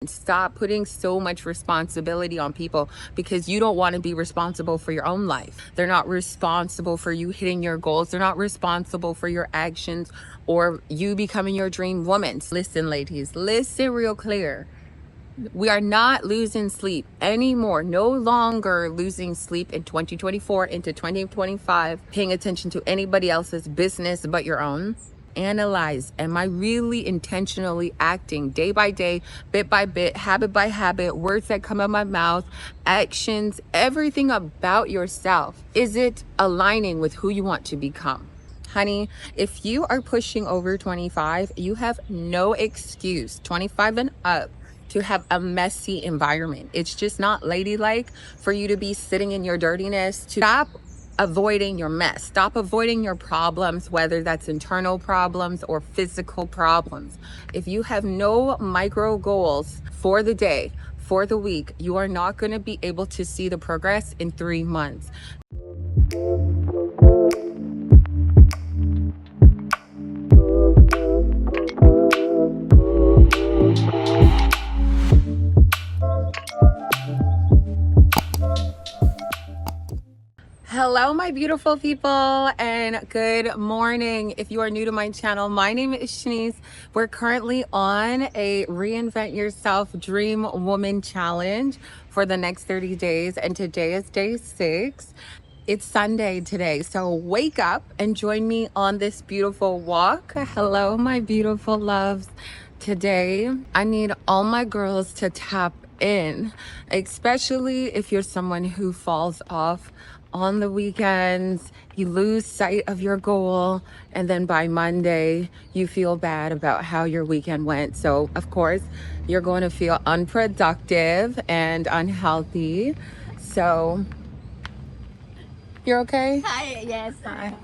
Stop putting so much responsibility on people because you don't want to be responsible for your own life. They're not responsible for you hitting your goals. They're not responsible for your actions or you becoming your dream woman. Listen, ladies, listen real clear. We are not losing sleep anymore. No longer losing sleep in 2024 into 2025, paying attention to anybody else's business but your own. Analyze, am I really intentionally acting day by day, bit by bit, habit by habit, words that come out of my mouth, actions, everything about yourself? Is it aligning with who you want to become? Honey, if you are pushing over 25, you have no excuse, 25 and up, to have a messy environment. It's just not ladylike for you to be sitting in your dirtiness. To stop avoiding your mess. Stop avoiding your problems, whether that's internal problems or physical problems. If you have no micro goals for the day, for the week, you are not going to be able to see the progress in 3 months. Hello, my beautiful people, and good morning. If you are new to my channel, my name is Shanice. We're currently on a Reinvent Yourself Dream Woman Challenge for the next 30 days, and today is day 6. It's Sunday today, so wake up and join me on this beautiful walk. Hello, my beautiful loves. Today, I need all my girls to tap in, especially if you're someone who falls off on the weekends. You lose sight of your goal, and then by Monday you feel bad about how your weekend went. So of course you're going to feel unproductive and unhealthy. So you're okay? Hi, yes. Hi.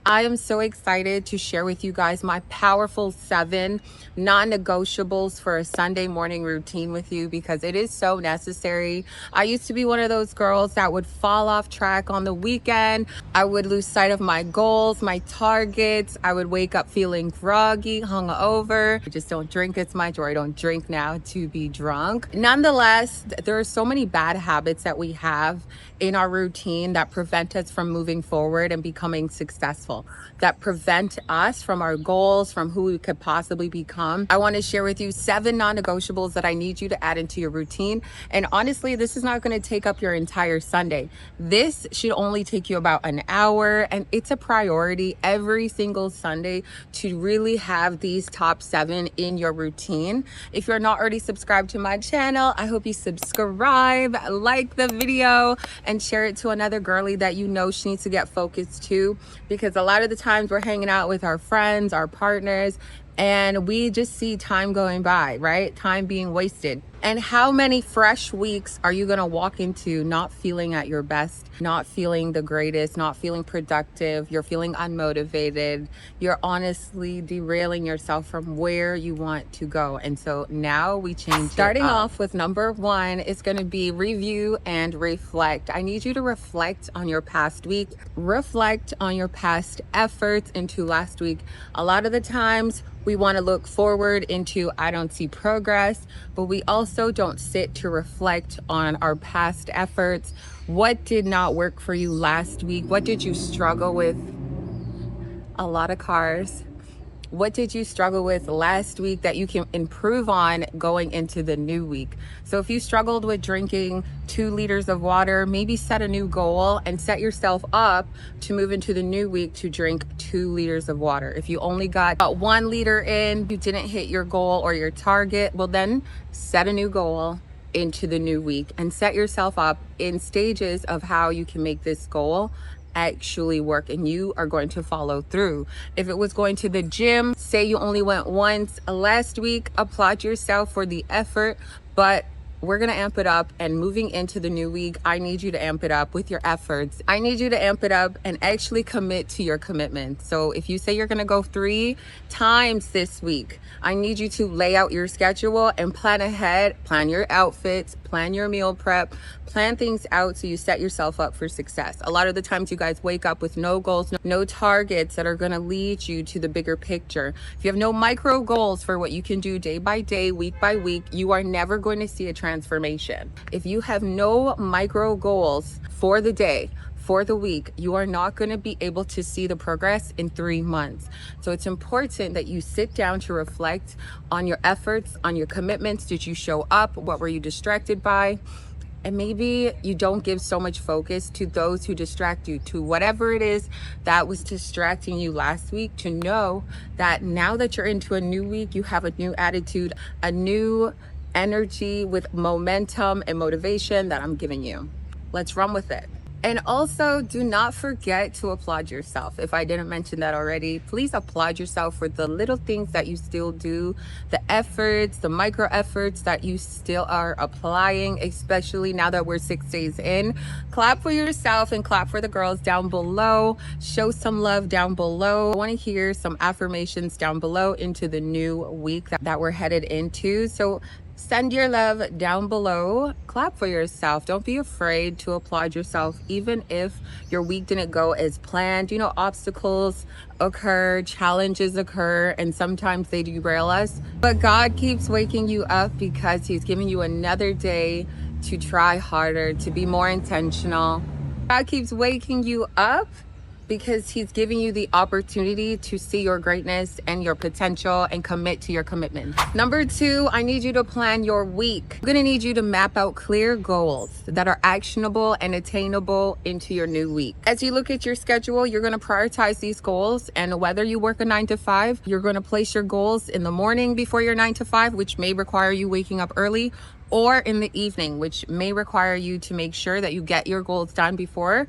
I am so excited to share with you guys my powerful 7 non-negotiables for a Sunday morning routine with you, because it is so necessary. I used to be one of those girls that would fall off track on the weekend. I would lose sight of my goals, my targets. I would wake up feeling groggy, hungover. I just don't drink as much, or I don't drink now to be drunk. Nonetheless, there are so many bad habits that we have in our routine that prevent us from moving forward and becoming successful, that prevent us from our goals, from who we could possibly become. I want to share with you 7 non-negotiables that I need you to add into your routine. And honestly, this is not going to take up your entire Sunday. This should only take you about an hour, and it's a priority every single Sunday to really have these top 7 in your routine. If you're not already subscribed to my channel, I hope you subscribe, like the video, and share it to another girly that you know she needs to get focused to, because a lot of the times we're hanging out with our friends, our partners, and we just see time going by, right? Time being wasted. And how many fresh weeks are you gonna walk into not feeling at your best, not feeling the greatest, not feeling productive, you're feeling unmotivated, you're honestly derailing yourself from where you want to go. And so now we change. Starting off with number 1 is gonna be review and reflect. I need you to reflect on your past week, reflect on your past efforts into last week. A lot of the times we want to look forward into I don't see progress, but we also don't sit to reflect on our past efforts. What did not work for you last week? What did you struggle with? A lot of cars. What did you struggle with last week that you can improve on going into the new week? So if you struggled with drinking 2 liters of water, maybe set a new goal and set yourself up to move into the new week to drink 2 liters of water. If you only got 1 liter in, you didn't hit your goal or your target, well then set a new goal into the new week and set yourself up in stages of how you can make this goal actually work, and you are going to follow through. If it was going to the gym, say you only went once last week, applaud yourself for the effort, but we're going to amp it up, and moving into the new week, I need you to amp it up with your efforts. I need you to amp it up and actually commit to your commitment. So if you say you're going to go 3 times this week, I need you to lay out your schedule and plan ahead, plan your outfits, plan your meal prep, plan things out so you set yourself up for success. A lot of the times you guys wake up with no goals, no targets that are going to lead you to the bigger picture. If you have no micro goals for what you can do day by day, week by week, you are never going to see a transformation. If you have no micro goals for the day, for the week, you are not going to be able to see the progress in 3 months. So it's important that you sit down to reflect on your efforts, on your commitments. Did you show up? What were you distracted by? And maybe you don't give so much focus to those who distract you, to whatever it is that was distracting you last week, to know that now that you're into a new week, you have a new attitude, a new energy with momentum and motivation that I'm giving you. Let's run with it. And also, do not forget to applaud yourself. If I didn't mention that already, please applaud yourself for the little things that you still do, the efforts, the micro efforts that you still are applying, especially now that we're 6 days in. Clap for yourself and clap for the girls down below. Show some love down below. I want to hear some affirmations down below into the new week that we're headed into. So send your love down below. Clap for yourself. Don't be afraid to applaud yourself, even if your week didn't go as planned. You know, obstacles occur, challenges occur, and sometimes they derail us. But God keeps waking you up because He's giving you another day to try harder, to be more intentional. God keeps waking you up because He's giving you the opportunity to see your greatness and your potential and commit to your commitment. Number 2, I need you to plan your week. I'm gonna need you to map out clear goals that are actionable and attainable into your new week. As you look at your schedule, you're gonna prioritize these goals, and whether you work a 9 to 5, you're gonna place your goals in the morning before your 9 to 5, which may require you waking up early, or in the evening, which may require you to make sure that you get your goals done before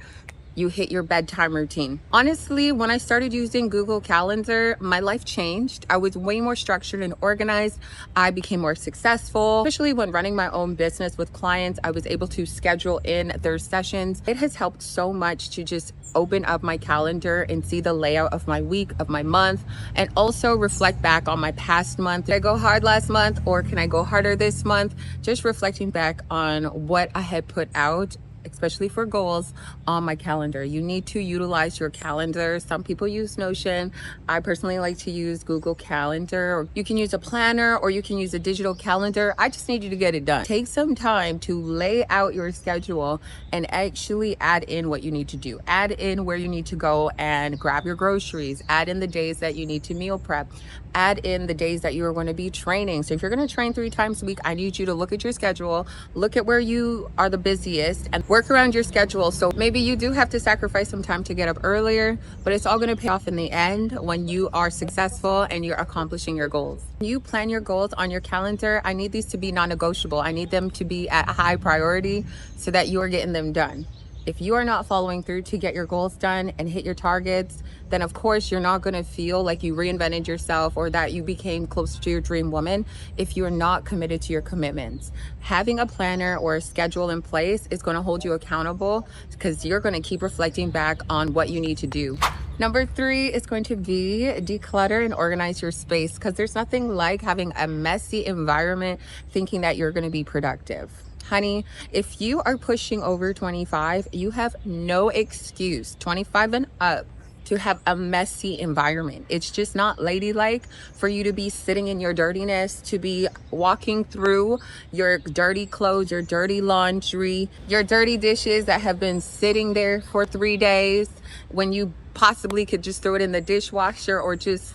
you hit your bedtime routine. Honestly, when I started using Google Calendar, my life changed. I was way more structured and organized. I became more successful, especially when running my own business with clients. I was able to schedule in their sessions. It has helped so much to just open up my calendar and see the layout of my week, of my month, and also reflect back on my past month. Did I go hard last month, or can I go harder this month? Just reflecting back on what I had put out, especially for goals, on my calendar. You need to utilize your calendar. Some people use Notion. I personally like to use Google Calendar, or you can use a planner, or you can use a digital calendar. I just need you to get it done. Take some time to lay out your schedule and actually add in what you need to do. Add in where you need to go and grab your groceries. Add in the days that you need to meal prep. Add in the days that you are going to be training. So if you're going to train 3 times a week, I need you to look at your schedule, look at where you are the busiest, and work around your schedule. So maybe you do have to sacrifice some time to get up earlier, but it's all going to pay off in the end when you are successful and you're accomplishing your goals. When you plan your goals on your calendar, I need these to be non-negotiable. I need them to be at a high priority so that you are getting them done. If you are not following through to get your goals done and hit your targets, then of course you're not going to feel like you reinvented yourself or that you became closer to your dream woman if you're not committed to your commitments. Having a planner or a schedule in place is going to hold you accountable because you're going to keep reflecting back on what you need to do. Number 3 is going to be declutter and organize your space, because there's nothing like having a messy environment thinking that you're going to be productive. Honey, if you are pushing over 25, you have no excuse, 25 and up, to have a messy environment. It's just not ladylike for you to be sitting in your dirtiness, to be walking through your dirty clothes, your dirty laundry, your dirty dishes that have been sitting there for 3 days when you possibly could just throw it in the dishwasher or just,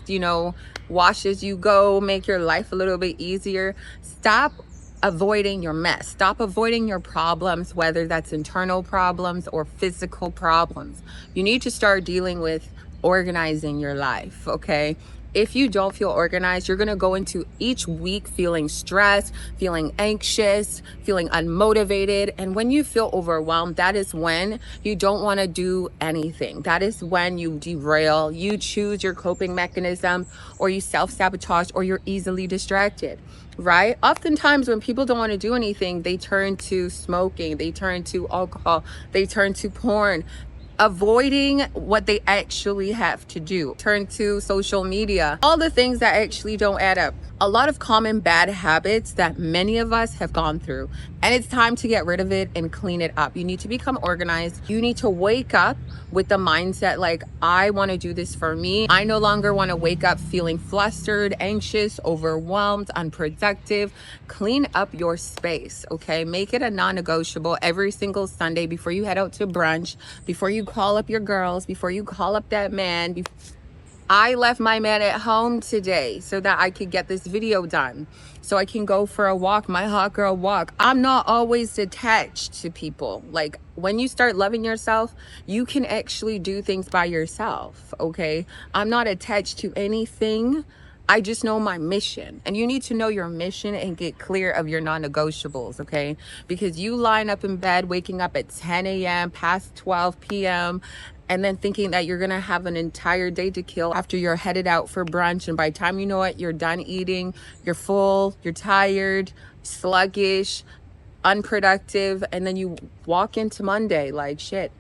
wash as you go, make your life a little bit easier. Stop avoiding your mess. Stop avoiding your problems, whether that's internal problems or physical problems. You need to start dealing with organizing your life, okay? If you don't feel organized, you're going to go into each week feeling stressed, feeling anxious, feeling unmotivated. And when you feel overwhelmed, that is when you don't want to do anything. That is when you derail, you choose your coping mechanism, or you self-sabotage, or you're easily distracted, right? Oftentimes when people don't want to do anything, they turn to smoking, they turn to alcohol, they turn to porn, avoiding what they actually have to do, turn to social media, all the things that actually don't add up. A lot of common bad habits that many of us have gone through, and it's time to get rid of it and clean it up. You need to become organized. You need to wake up with the mindset like, I want to do this for me. I no longer want to wake up feeling flustered, anxious, overwhelmed, unproductive. Clean up your space, okay? Make it a non-negotiable every single Sunday before you head out to brunch, before you call up your girls, before you call up that man. I left my man at home today so that I could get this video done, so I can go for a walk, my hot girl walk. I'm not always attached to people. Like, when you start loving yourself, you can actually do things by yourself, okay? I'm not attached to anything. I just know my mission, and you need to know your mission and get clear of your non-negotiables, okay? Because you line up in bed, waking up at 10 a.m., past 12 p.m., and then thinking that you're gonna have an entire day to kill after you're headed out for brunch. And by the time you know it, you're done eating, you're full, you're tired, sluggish, unproductive, and then you walk into Monday like, shit,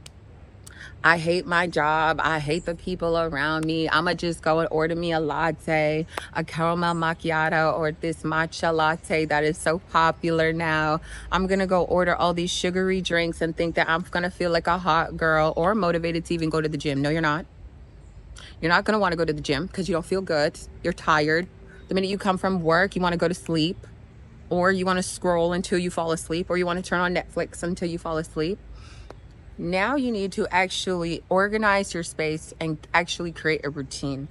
I hate my job. I hate the people around me. I'ma just go and order me a latte, a caramel macchiato, or this matcha latte that is so popular now. I'm gonna go order all these sugary drinks and think that I'm gonna feel like a hot girl or motivated to even go to the gym. No, you're not. You're not gonna wanna go to the gym because you don't feel good. You're tired. The minute you come from work, you wanna go to sleep, or you wanna scroll until you fall asleep, or you wanna turn on Netflix until you fall asleep. Now you need to actually organize your space and actually create a routine.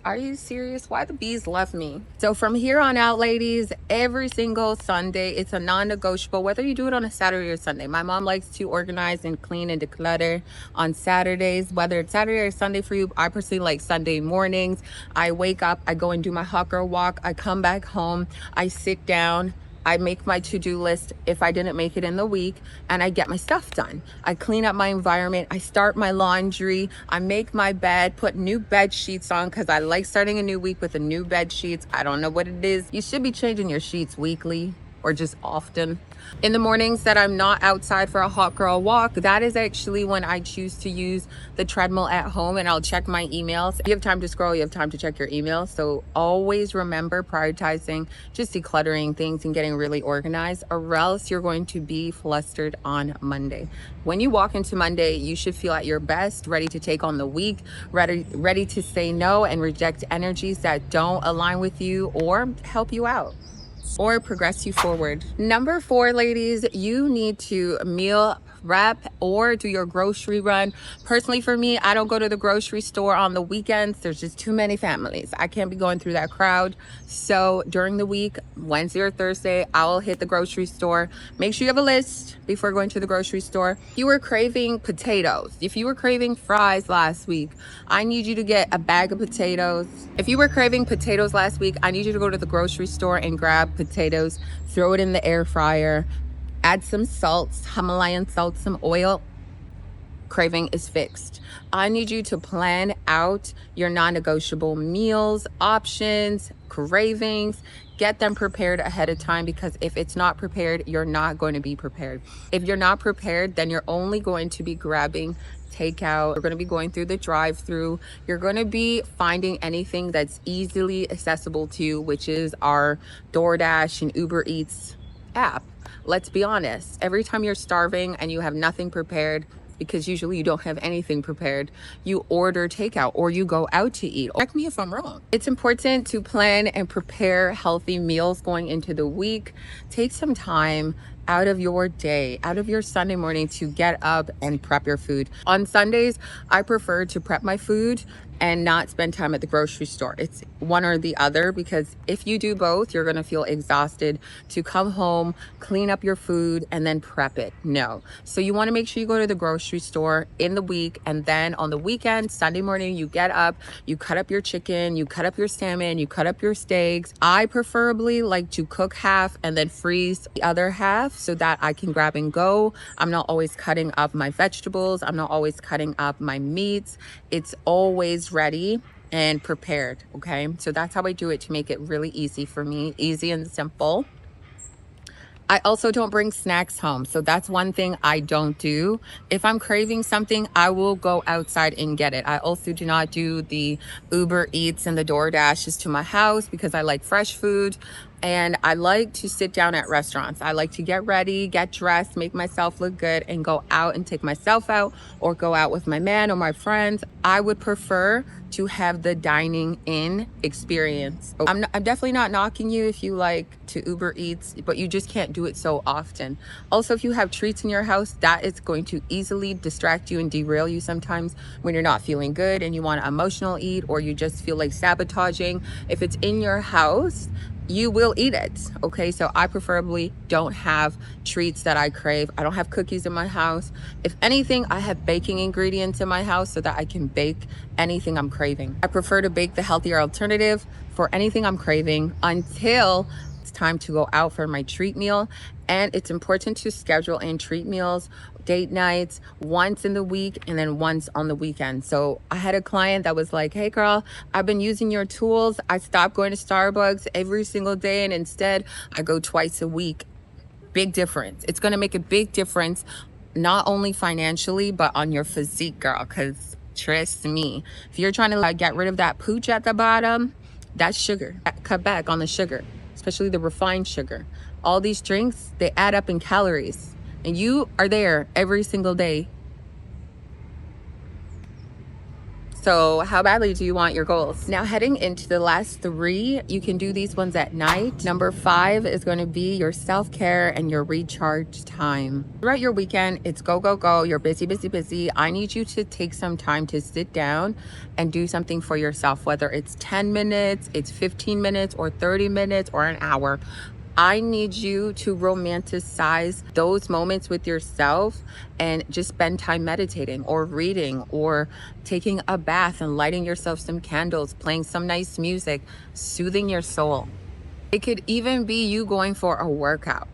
Are you serious? Why the bees love me? So from here on out, ladies, every single Sunday, it's a non-negotiable, whether you do it on a Saturday or Sunday. My mom likes to organize and clean and declutter on Saturdays, whether it's Saturday or Sunday for you. I personally like Sunday mornings. I wake up, I go and do my hot girl walk. I come back home, I sit down, I make my to-do list if I didn't make it in the week, and I get my stuff done. I clean up my environment, I start my laundry, I make my bed, put new bed sheets on because I like starting a new week with a new bed sheets. I don't know what it is. You should be changing your sheets weekly or just often. In the mornings that I'm not outside for a hot girl walk, that is actually when I choose to use the treadmill at home, and I'll check my emails. If you have time to scroll, you have time to check your emails. So always remember prioritizing, just decluttering things and getting really organized, or else you're going to be flustered on Monday. When you walk into Monday, you should feel at your best, ready to take on the week, ready to say no and reject energies that don't align with you or help you out or progress you forward. Number 4, ladies, you need to meal prep or do your grocery run. Personally, for me, I don't go to the grocery store on the weekends. There's just too many families. I can't be going through that crowd. So during the week, Wednesday or Thursday, I will hit the grocery store. Make sure you have a list before going to the grocery store. If you were craving potatoes, if you were craving fries last week, I need you to get a bag of potatoes. If you were craving potatoes last week, I need you to go to the grocery store and grab potatoes, throw it in the air fryer, add some salt, Himalayan salt, some oil. Craving is fixed. I need you to plan out your non-negotiable meals, options, cravings. Get them prepared ahead of time, because if it's not prepared, you're not going to be prepared. If you're not prepared, then you're only going to be grabbing takeout. You're going to be going through the drive-through. You're going to be finding anything that's easily accessible to you, which is our DoorDash and Uber Eats app. Let's be honest, every time you're starving and you have nothing prepared, because usually you don't have anything prepared, you order takeout or you go out to eat. Correct me if I'm wrong. It's important to plan and prepare healthy meals going into the week. Take some time out of your day, out of your Sunday morning to get up and prep your food. On Sundays, I prefer to prep my food and not spend time at the grocery store. It's one or the other, because if you do both, you're going to feel exhausted to come home, clean up your food, and then prep it. No. So you want to make sure you go to the grocery store in the week, and then on the weekend, Sunday morning, you get up, you cut up your chicken, you cut up your salmon, you cut up your steaks. I preferably like to cook half and then freeze the other half so that I can grab and go. I'm not always cutting up my vegetables. I'm not always cutting up my meats. It's always ready and prepared. Okay, so that's how I do it to make it really easy for me, easy and simple. I also don't bring snacks home. So that's one thing I don't do. If I'm craving something, I will go outside and get it. I also do not do the Uber Eats and the DoorDashes to my house because I like fresh food. And I like to sit down at restaurants. I like to get ready, get dressed, make myself look good, and go out and take myself out, or go out with my man or my friends. I would prefer to have the dining in experience. I'm definitely not knocking you if you like to Uber Eats, but you just can't do it so often. Also, if you have treats in your house, that is going to easily distract you and derail you sometimes when you're not feeling good and you want to emotional eat, or you just feel like sabotaging. If it's in your house, you will eat it. Okay, so I preferably don't have treats that I crave. I don't have cookies in my house. If anything, I have baking ingredients in my house so that I can bake anything I'm craving. I prefer to bake the healthier alternative for anything I'm craving until it's time to go out for my treat meal. And it's important to schedule in treat meals, date nights, once in the week and then once on the weekend. So I had a client that was like, hey girl, I've been using your tools. I stopped going to Starbucks every single day and instead I go twice a week. Big difference. It's going to make a big difference, not only financially, but on your physique, girl. Because trust me, if you're trying to get rid of that pooch at the bottom, that's sugar. Cut back on the sugar, especially the refined sugar. All these drinks, they add up in calories. And you are there every single day. So how badly do you want your goals? Now heading into the last 3, you can do these ones at night. Number 5 is going to be your self-care and your recharge time. Throughout your weekend, it's go, go, go. You're busy, busy, busy. I need you to take some time to sit down and do something for yourself, whether it's 10 minutes, it's 15 minutes, or 30 minutes, or an hour. I need you to romanticize those moments with yourself and just spend time meditating or reading or taking a bath and lighting yourself some candles, playing some nice music, soothing your soul. It could even be you going for a workout.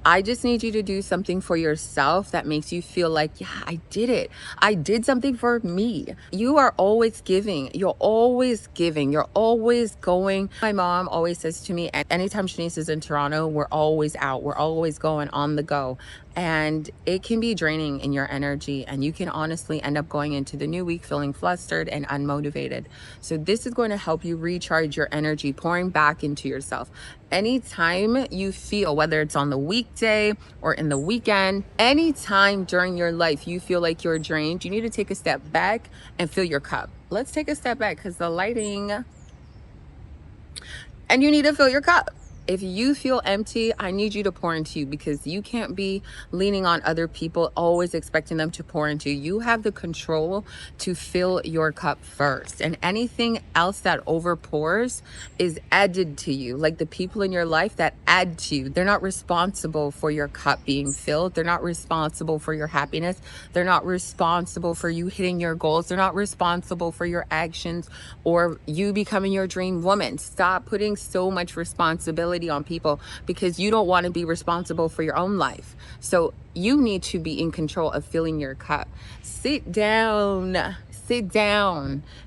I just need you to do something for yourself that makes you feel like, yeah, I did it. I did something for me. You are always giving. You're always giving. You're always going. My mom always says to me, anytime Shanice is in Toronto, we're always out. We're always going on the go. And it can be draining in your energy. And you can honestly end up going into the new week feeling flustered and unmotivated. So this is going to help you recharge your energy, pouring back into yourself. Anytime you feel, whether it's on the weekday or in the weekend, anytime during your life you feel like you're drained, you need to take a step back and fill your cup. Let's take a step back because the lighting, and you need to fill your cup. If you feel empty, I need you to pour into you, because you can't be leaning on other people, always expecting them to pour into you. You have the control to fill your cup first. And anything else that overpours is added to you. Like the people in your life that add to you, they're not responsible for your cup being filled. They're not responsible for your happiness. They're not responsible for you hitting your goals. They're not responsible for your actions or you becoming your dream woman. Stop putting so much responsibility on people because you don't want to be responsible for your own life. So you need to be in control of filling your cup. Sit down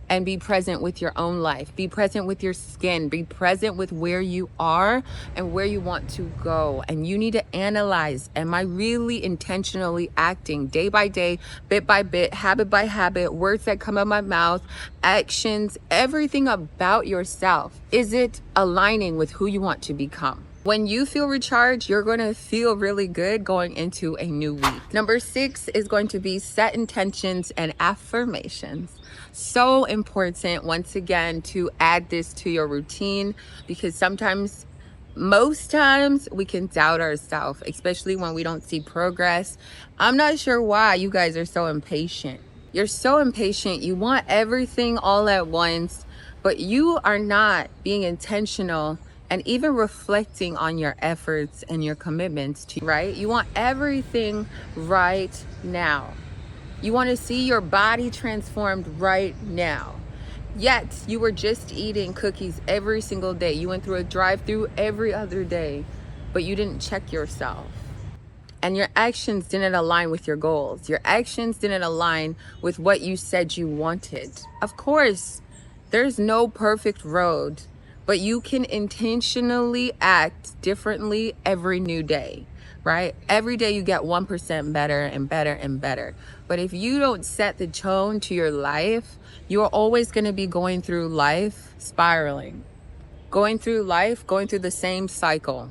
and be present with your own life. Be present with your skin. Be present with where you are and where you want to go. And you need to analyze, am I really intentionally acting day by day, bit by bit, habit by habit, words that come out of my mouth, actions, everything about yourself? Is it aligning with who you want to become? When you feel recharged, you're going to feel really good going into a new week. Number 6 is going to be set intentions and affirmations. So important, once again, to add this to your routine, because sometimes Most times we can doubt ourselves, especially when we don't see progress. I'm not sure why you guys are so impatient. You're so impatient. You want everything all at once, but you are not being intentional and even reflecting on your efforts and your commitments to, right? You want everything right now. You want to see your body transformed right now. Yet you were just eating cookies every single day. You went through a drive-through every other day, but you didn't check yourself. And your actions didn't align with your goals. Your actions didn't align with what you said you wanted. Of course, there's no perfect road, but you can intentionally act differently every new day, right? Every day you get 1% better and better and better. But if you don't set the tone to your life, you're always going to be going through life spiraling, going through the same cycle.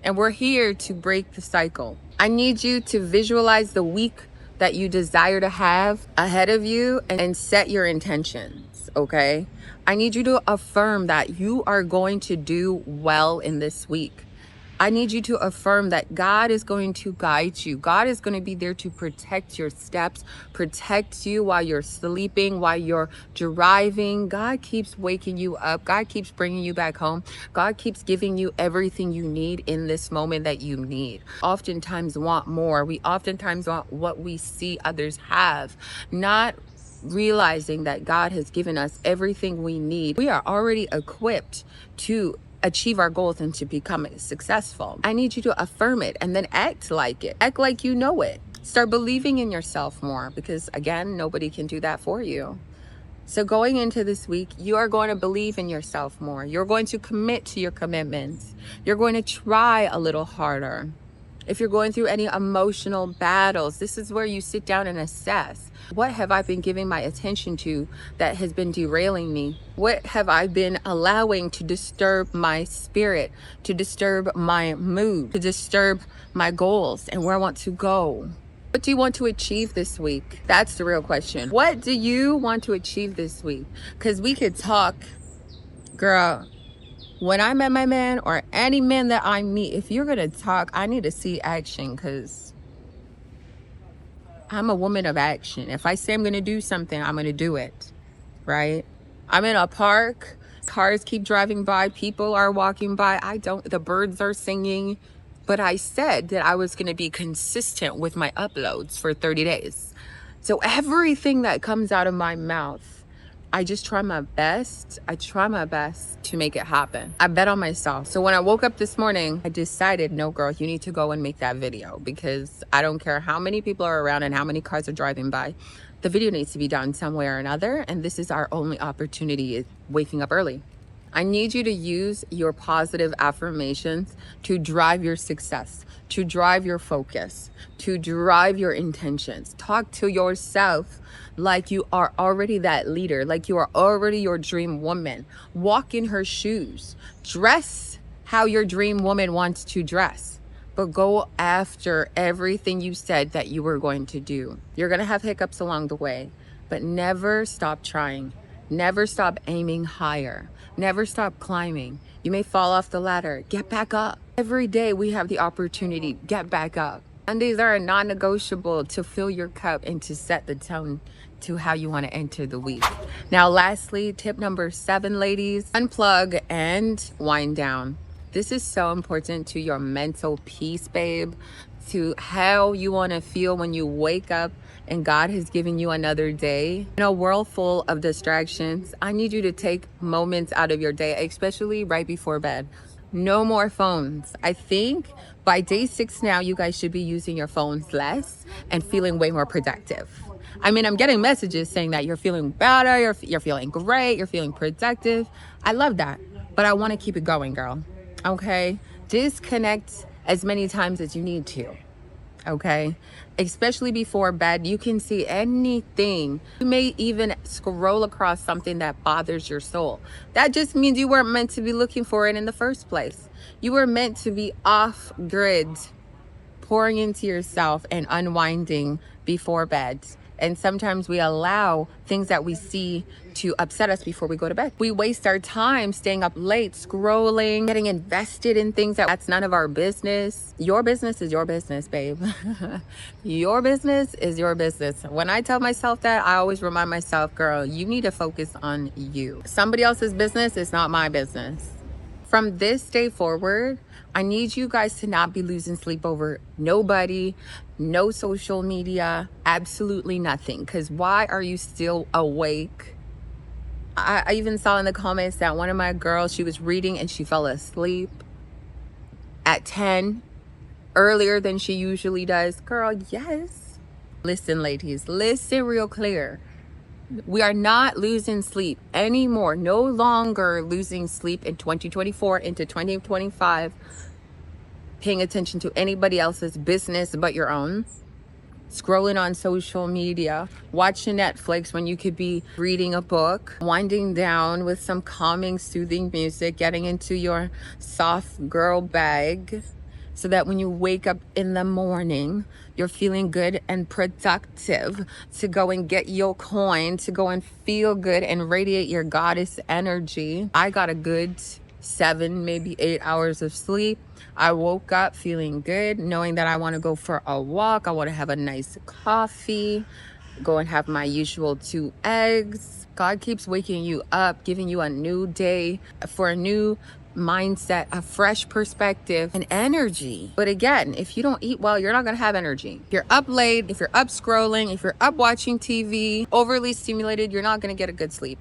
And we're here to break the cycle. I need you to visualize the week that you desire to have ahead of you and set your intentions, okay? I need you to affirm that you are going to do well in this week. I need you to affirm that God is going to guide you. God is going to be there to protect your steps, protect you while you're sleeping, while you're driving. God keeps waking you up. God keeps bringing you back home. God keeps giving you everything you need in this moment that you need. Oftentimes want more. We oftentimes want what we see others have, not realizing that God has given us everything we need. We are already equipped to achieve our goals and to become successful. I need you to affirm it and then act like it. Act like you know it. Start believing in yourself more, because again, nobody can do that for you. So going into this week, you are going to believe in yourself more. You're going to commit to your commitments. You're going to try a little harder. If you're going through any emotional battles, this is where you sit down and assess. What have I been giving my attention to that has been derailing me? What have I been allowing to disturb my spirit, to disturb my mood, to disturb my goals and where I want to go? What do you want to achieve this week? That's the real question. What do you want to achieve this week? Because we could talk, girl. When I met my man, or any man that I meet, if you're going to talk, I need to see action, because I'm a woman of action. If I say I'm going to do something, I'm going to do it, right? I'm in a park. Cars keep driving by. People are walking by. The birds are singing. But I said that I was going to be consistent with my uploads for 30 days. So everything that comes out of my mouth, I just try my best. I try my best to make it happen. I bet on myself. So when I woke up this morning, I decided, no, girl, you need to go and make that video, because I don't care how many people are around and how many cars are driving by. The video needs to be done some way or another. And this is our only opportunity, is waking up early. I need you to use your positive affirmations to drive your success, to drive your focus, to drive your intentions. Talk to yourself like you are already that leader, like you are already your dream woman. Walk in her shoes. Dress how your dream woman wants to dress, but go after everything you said that you were going to do. You're going to have hiccups along the way, but never stop trying. Never stop aiming higher. Never stop climbing. You may fall off the ladder. Get back up. Every day we have the opportunity. Get back up. Sundays are a non-negotiable to fill your cup and to set the tone to how you want to enter the week. Now, lastly, tip number 7, ladies, unplug and wind down. This is so important to your mental peace, babe, to how you want to feel when you wake up and God has given you another day. In a world full of distractions, I need you to take moments out of your day, especially right before bed. No more phones. I think by day 6 now, you guys should be using your phones less and feeling way more productive. I mean, I'm getting messages saying that you're feeling better, you're feeling great, you're feeling productive. I love that, but I want to keep it going, girl. Okay? Disconnect as many times as you need to. Okay, especially before bed. You can see anything. You may even scroll across something that bothers your soul. That just means you weren't meant to be looking for it in the first place. You were meant to be off grid, pouring into yourself and unwinding before bed. And sometimes we allow things that we see to upset us before we go to bed. We waste our time staying up late, scrolling, getting invested in things that's none of our business. Your business is your business, babe. Your business is your business. When I tell myself that, I always remind myself, girl, you need to focus on you. Somebody else's business is not my business. From this day forward, I need you guys to not be losing sleep over nobody, no social media, absolutely nothing. Because why are you still awake? I even saw in the comments that one of my girls, she was reading and she fell asleep at 10, earlier than she usually does. Girl, yes. Listen, ladies, listen real clear. We are not losing sleep anymore. No longer losing sleep in 2024 into 2025, paying attention to anybody else's business but your own. Scrolling on social media, watching Netflix when you could be reading a book, winding down with some calming, soothing music, getting into your soft girl bag, so that when you wake up in the morning, you're feeling good and productive to go and get your coin, to go and feel good and radiate your goddess energy. I got a good 7, maybe 8 hours of sleep. I woke up feeling good, knowing that I want to go for a walk. I want to have a nice coffee, go and have my usual 2 eggs. God keeps waking you up, giving you a new day for a new mindset, a fresh perspective and energy. But again, if you don't eat well, you're not going to have energy. If you're up late, if you're up scrolling, if you're up watching TV, overly stimulated, you're not going to get a good sleep.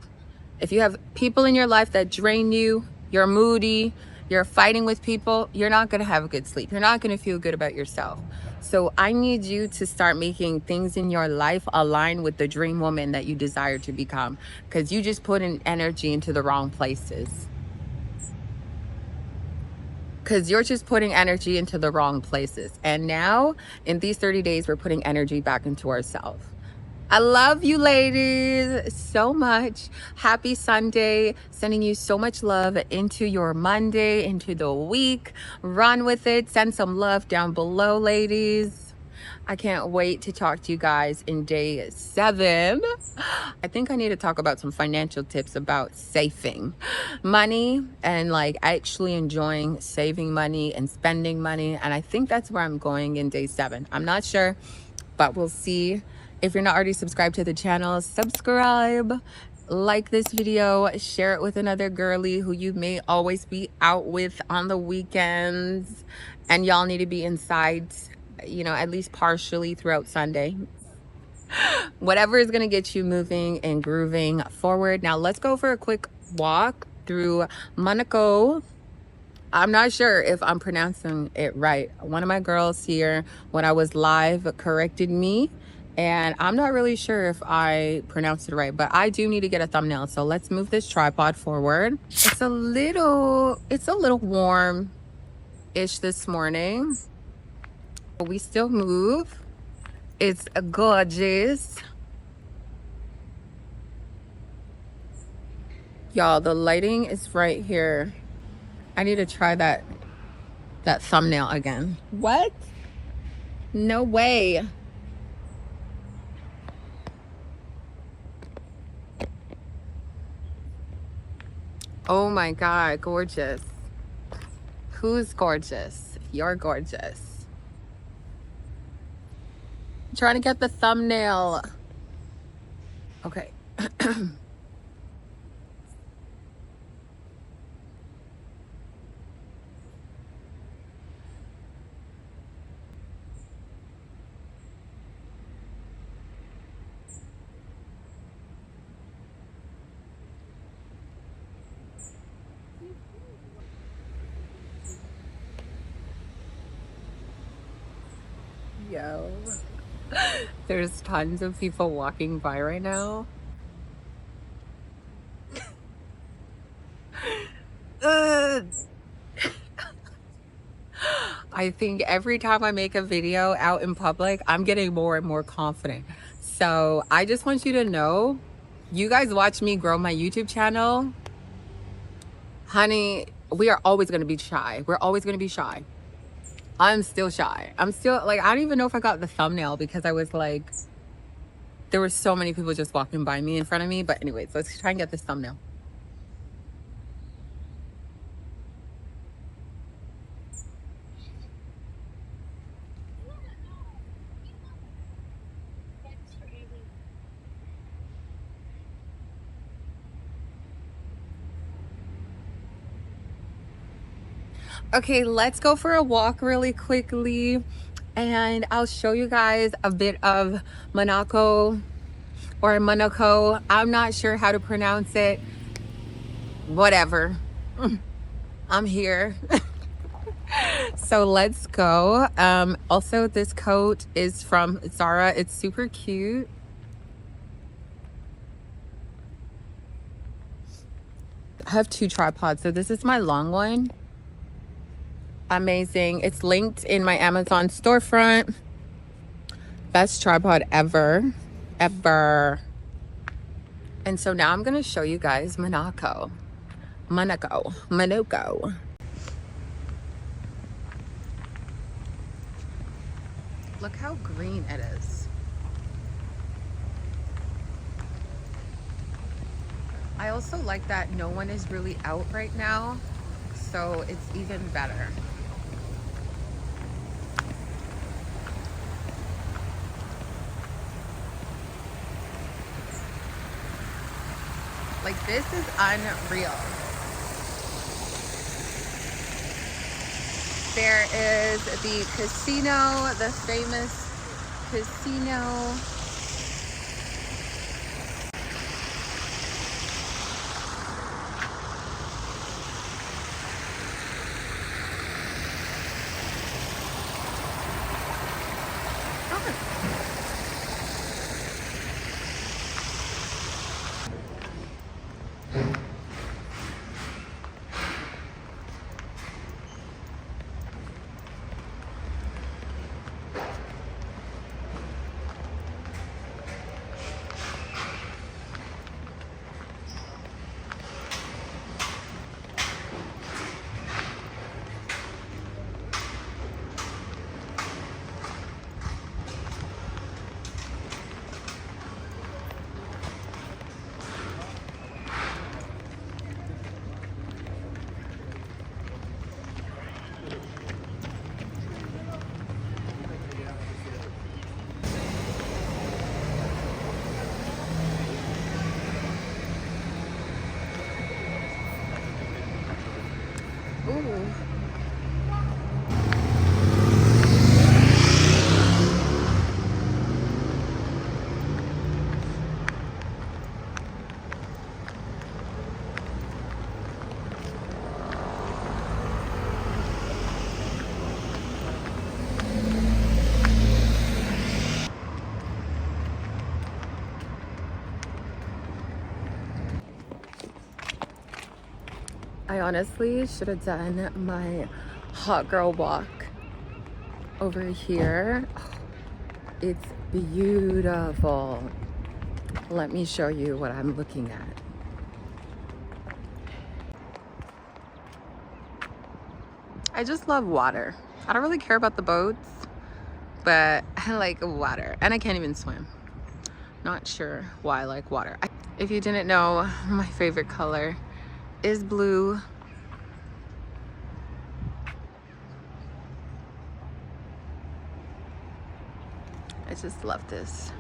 If you have people in your life that drain you, you're moody, you're fighting with people, you're not going to have a good sleep. You're not going to feel good about yourself. So I need you to start making things in your life align with the dream woman that you desire to become, because you just put in energy into the wrong places. Because you're just putting energy into the wrong places. And now in these 30 days, we're putting energy back into ourselves. I love you ladies so much. Happy Sunday. Sending you so much love into your Monday, into the week. Run with it. Send some love down below, ladies. I can't wait to talk to you guys in day 7. I think I need to talk about some financial tips about saving money and like actually enjoying saving money and spending money. And I think that's where I'm going in day 7. I'm not sure, but we'll see. If you're not already subscribed to the channel, subscribe, like this video, share it with another girly who you may always be out with on the weekends. And y'all need to be inside, you know, at least partially throughout Sunday. Whatever is going to get you moving and grooving forward. Now let's go for a quick walk through Monaco. I'm not sure if I'm pronouncing it right. One of my girls here when I was live corrected me, and I'm not really sure if I pronounced it right, but I do need to get a thumbnail. So let's move this tripod forward. It's a little warm-ish this morning, but we still move. It's gorgeous. Y'all, the lighting is right here. I need to try that thumbnail again. What? No way. Oh my God, gorgeous. Who's gorgeous? You're gorgeous. I'm trying to get the thumbnail. Okay. Yo, there's tons of people walking by right now. I think every time I make a video out in public, I'm getting more and more confident. So I just want you to know, you guys watch me grow my YouTube channel. Honey, we are always going to be shy. We're always going to be shy. I'm still shy. I'm still like, I don't even know if I got the thumbnail because I was like, There were so many people just walking by me in front of me. But anyways, let's try and get this thumbnail. Okay, let's go for a walk really quickly, and I'll show you guys a bit of Monaco or Monaco. I'm not sure how to pronounce it. Whatever. I'm here. So let's go. Also, this coat is from Zara. It's super cute. I have 2 tripods. So this is my long one. Amazing. It's linked in my Amazon storefront. Best tripod ever. Ever. And so now I'm going to show you guys Monaco. Monaco. Monaco. Look how green it is. I also like that no one is really out right now, so it's even better. Like, this is unreal. There is the casino, the famous casino. Ooh. I honestly should have done my hot girl walk over here. It's beautiful. Let me show you what I'm looking at. I just love water. I don't really care about the boats, but I like water, and I can't even swim. Not sure why I like water. If you didn't know, my favorite color is blue. I just love this.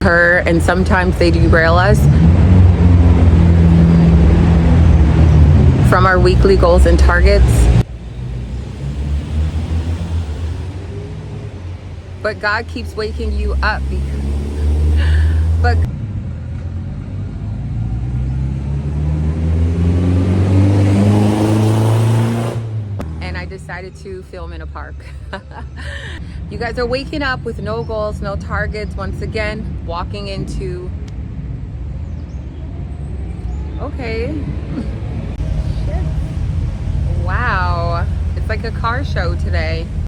occur, and sometimes they derail us from our weekly goals and targets. But God keeps waking you up and I decided to film in a park. You guys are waking up with no goals, no targets. Once again, walking into, okay. Wow, it's like a car show today.